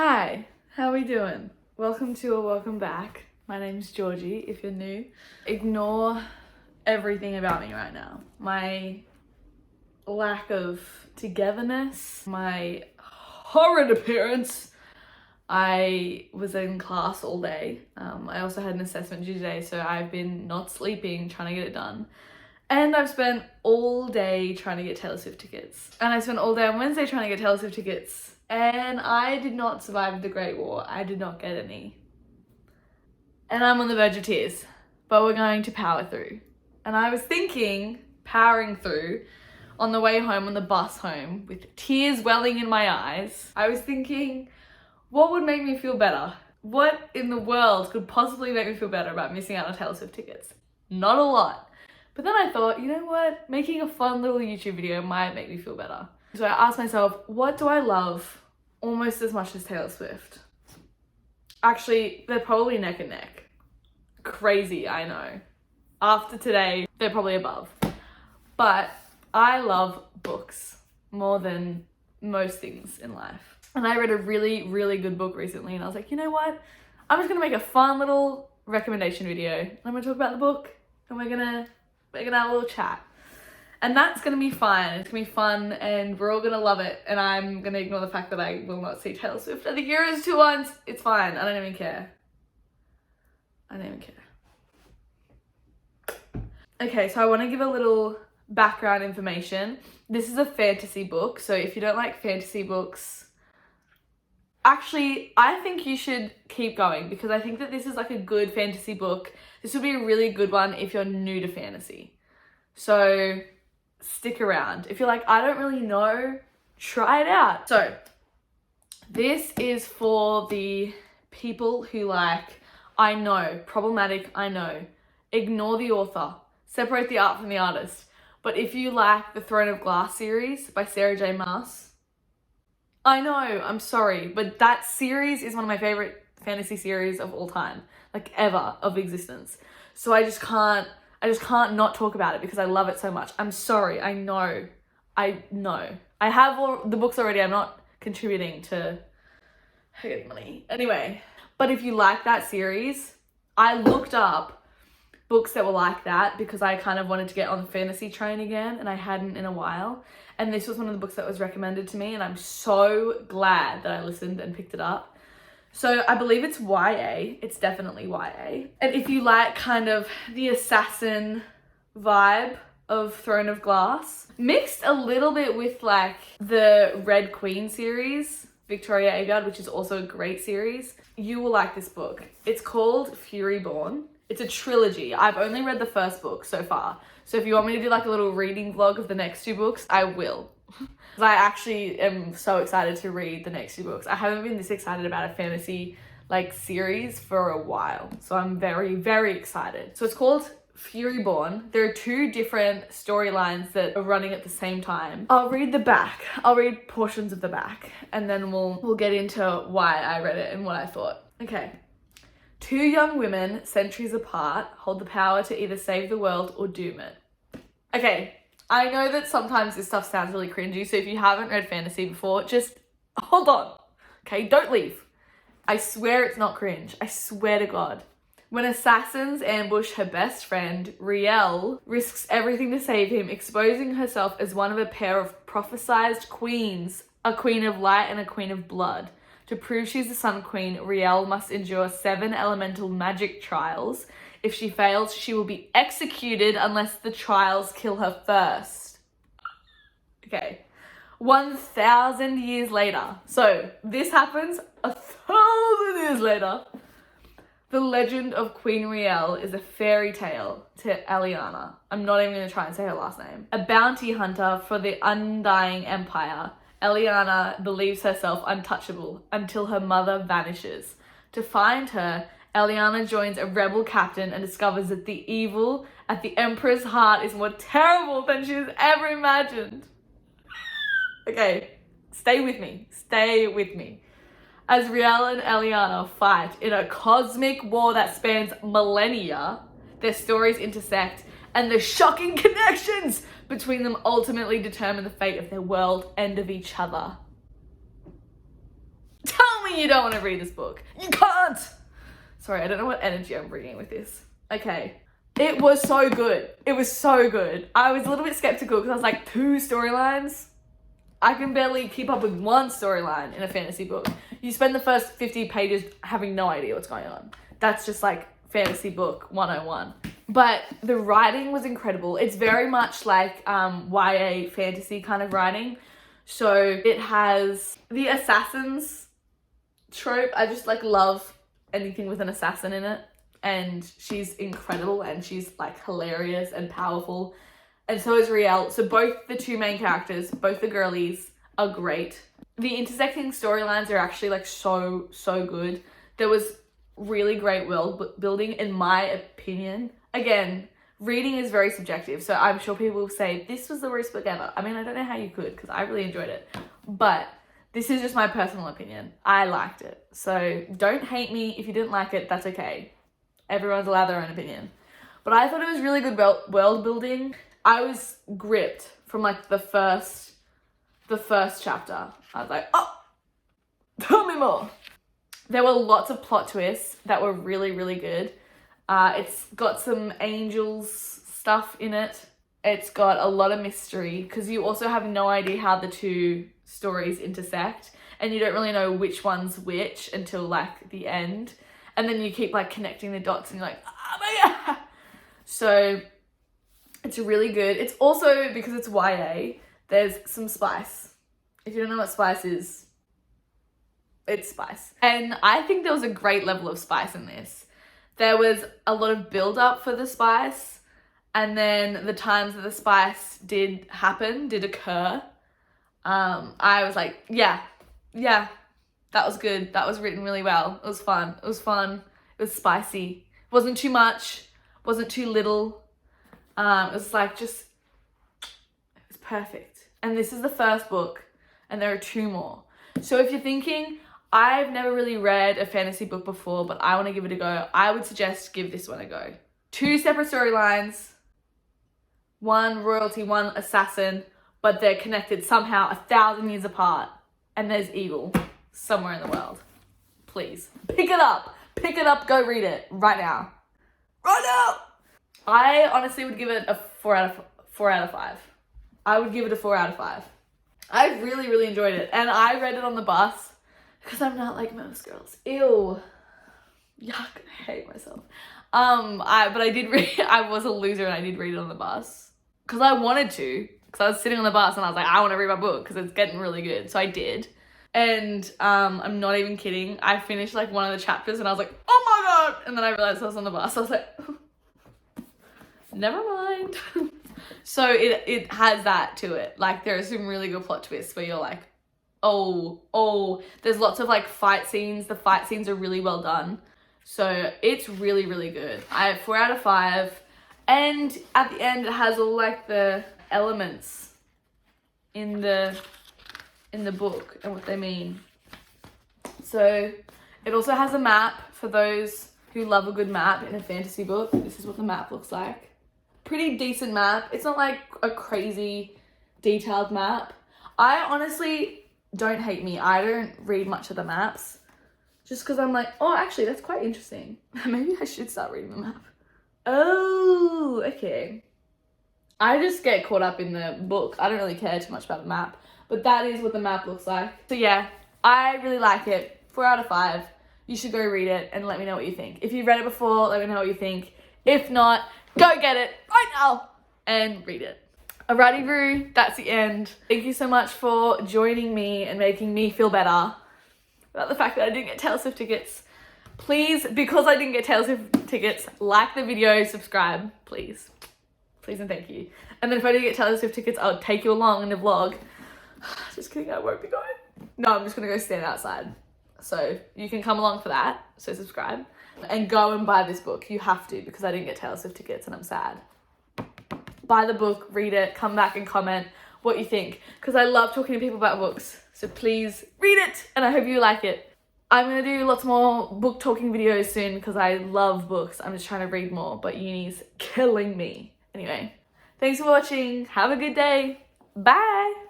Hi, how we doing? Welcome to or welcome back. My name's Georgie, if you're new. Ignore everything about me right now. My lack of togetherness, my horrid appearance. I was in class all day. I also had an assessment due today, so I've been not sleeping, trying to get it done. And I've spent all day trying to get Taylor Swift tickets. And I spent all day on Wednesday trying to get Taylor Swift tickets. And I did not survive the Great War. I did not get any. And I'm on the verge of tears. But we're going to power through. And I was thinking, powering through, on the way home, on the bus home, with tears welling in my eyes, I was thinking, what would make me feel better? What in the world could possibly make me feel better about missing out on Taylor Swift tickets? Not a lot. But then I thought, you know what? Making a fun little YouTube video might make me feel better. So I asked myself, what do I love almost as much as Taylor Swift? Actually, they're probably neck and neck. Crazy, I know. After today, they're probably above. But I love books more than most things in life. And I read a really, really good book recently and I was like, you know what? I'm just gonna make a fun little recommendation video. I'm gonna talk about the book and we're gonna have a little chat. And that's gonna be fine. It's gonna be fun and we're all gonna love it. And I'm gonna ignore the fact that I will not see Taylor Swift at the Euros 2 once. It's fine. I don't even care. I don't even care. Okay, so I wanna give a little background information. This is a fantasy book. So if you don't like fantasy books, actually, I think you should keep going because I think that this is like a good fantasy book. This would be a really good one if you're new to fantasy. So stick around. If you're like, I don't really know, try it out. So this is for the people who like, I know, problematic, I know, ignore the author, separate the art from the artist. But if you like the Throne of Glass series by Sarah J. Maas, I know, I'm sorry, but that series is one of my favorite fantasy series of all time, like ever of existence. So I just can't not talk about it because I love it so much. I'm sorry, I know. I have all the books already. I'm not contributing to her money. Anyway, but if you like that series, I looked up books that were like that because I kind of wanted to get on the fantasy train again and I hadn't in a while. And this was one of the books that was recommended to me and I'm so glad that I listened and picked it up. So I believe it's YA. It's definitely YA. And if you like kind of the assassin vibe of Throne of Glass, mixed a little bit with like the Red Queen series, Victoria Aveyard, which is also a great series, you will like this book. It's called Furyborn. It's a trilogy. I've only read the first book so far. So if you want me to do like a little reading vlog of the next 2 books, I will. I actually am so excited to read the next 2 books. I haven't been this excited about a fantasy like series for a while. So I'm very, very excited. So it's called Furyborn. There are 2 different storylines that are running at the same time. I'll read the back. I'll read portions of the back and then we'll get into why I read it and what I thought. Okay. 2 young women, centuries apart, hold the power to either save the world or doom it. Okay, I know that sometimes this stuff sounds really cringy, so if you haven't read fantasy before, just hold on. Okay, don't leave. I swear it's not cringe. I swear to God. When assassins ambush her best friend, Riel risks everything to save him, exposing herself as one of a pair of prophesized queens, a queen of light and a queen of blood. To prove she's the Sun Queen, Riel must endure 7 elemental magic trials. If she fails, she will be executed unless the trials kill her first. Okay, 1,000 years later. So this happens 1,000 years later. The legend of Queen Riel is a fairy tale to Eliana. I'm not even going to try and say her last name. A bounty hunter for the undying empire. Eliana believes herself untouchable until her mother vanishes. To find her, Eliana joins a rebel captain and discovers that the evil at the Emperor's heart is more terrible than she has ever imagined. Okay, stay with me. Stay with me. As Riel and Eliana fight in a cosmic war that spans millennia, their stories intersect and the shocking connections between them ultimately determine the fate of their world and of each other. Tell me me you don't want to read this book. You can't. Sorry, I don't know what energy I'm bringing with this. Okay. It was so good. It was so good. I was a little bit skeptical because I was like, 2 storylines? I can barely keep up with 1 storyline in a fantasy book. You spend the first 50 pages having no idea what's going on. That's just like fantasy book 101. But the writing was incredible. It's very much like YA fantasy kind of writing. So it has the assassins trope. I just like love anything with an assassin in it. And she's incredible and she's like hilarious and powerful. And so is Riel. So both the 2 main characters, both the girlies, are great. The intersecting storylines are actually like so good. There was really great world building in my opinion. Again, reading is very subjective. So I'm sure people will say, this was the worst book ever. I mean, I don't know how you could because I really enjoyed it. But this is just my personal opinion. I liked it. So don't hate me. If you didn't like it, that's okay. Everyone's allowed their own opinion. But I thought it was really good world building. I was gripped from like the first chapter. I was like, oh, tell me more. There were lots of plot twists that were really, really good. It's got some angels stuff in it. It's got a lot of mystery because you also have no idea how the 2 stories intersect and you don't really know which one's which until like the end. And then you keep like connecting the dots and you're like, oh my God. So it's really good. It's also, because it's YA, there's some spice. If you don't know what spice is, it's spice. And I think there was a great level of spice in this. There was a lot of build up for the spice. And then the times that the spice did occur, I was like, yeah, that was good. That was written really well. It was fun. It was spicy. It wasn't too much. Wasn't too little. It was like it was perfect. And this is the first book and there are 2 more. So if you're thinking, I've never really read a fantasy book before, but I want to give it a go, I would suggest give this one a go. 2 separate storylines, 1 royalty, 1 assassin, but they're connected somehow 1,000 years apart. And there's evil somewhere in the world. Please pick it up, go read it right now. I honestly would give it a 4 out of 5. I would give it a 4 out of 5. I really enjoyed it. And I read it on the bus because I'm not like most girls. Ew. Yuck, I hate myself. But I did read, I was a loser and I did read it on the bus because I wanted to, because I was sitting on the bus and I was like, I want to read my book because it's getting really good. So I did. And I'm not even kidding. I finished like one of the chapters and I was like, oh my God. And then I realized I was on the bus. I was like, never mind. So it has that to it. Like there are some really good plot twists where you're like, oh, there's lots of like fight scenes. The fight scenes are really well done. So it's really good. I have 4 out of 5. And at the end it has all like the elements in the book and what they mean. So it also has a map for those who love a good map in a fantasy book. This is what the map looks like. Pretty decent map. It's not like a crazy detailed map. I honestly, don't hate me, I don't read much of the maps just because I'm like, oh, actually that's quite interesting. Maybe I should start reading the map. Oh, okay. I just get caught up in the book. I don't really care too much about the map, but that is what the map looks like. So yeah, I really like it. 4 out of 5. You should go read it and let me know what you think. If you've read it before, let me know what you think. If not, go get it right now and read it. Alrighty, Roo, that's the end. Thank you so much for joining me and making me feel better about the fact that I didn't get Taylor Swift tickets. Please, because I didn't get Taylor Swift tickets, like the video, subscribe, please. Please and thank you. And then if I do get Taylor Swift tickets, I'll take you along in the vlog. Just kidding, I won't be going. No, I'm just gonna go stand outside. So you can come along for that, so subscribe. And go and buy this book. You have to, because I didn't get Taylor Swift tickets and I'm sad. Buy the book, read it, come back and comment what you think, because I love talking to people about books. So please read it and I hope you like it. I'm going to do lots more book talking videos soon because I love books. I'm just trying to read more, but uni's killing me. Anyway, thanks for watching. Have a good day. Bye.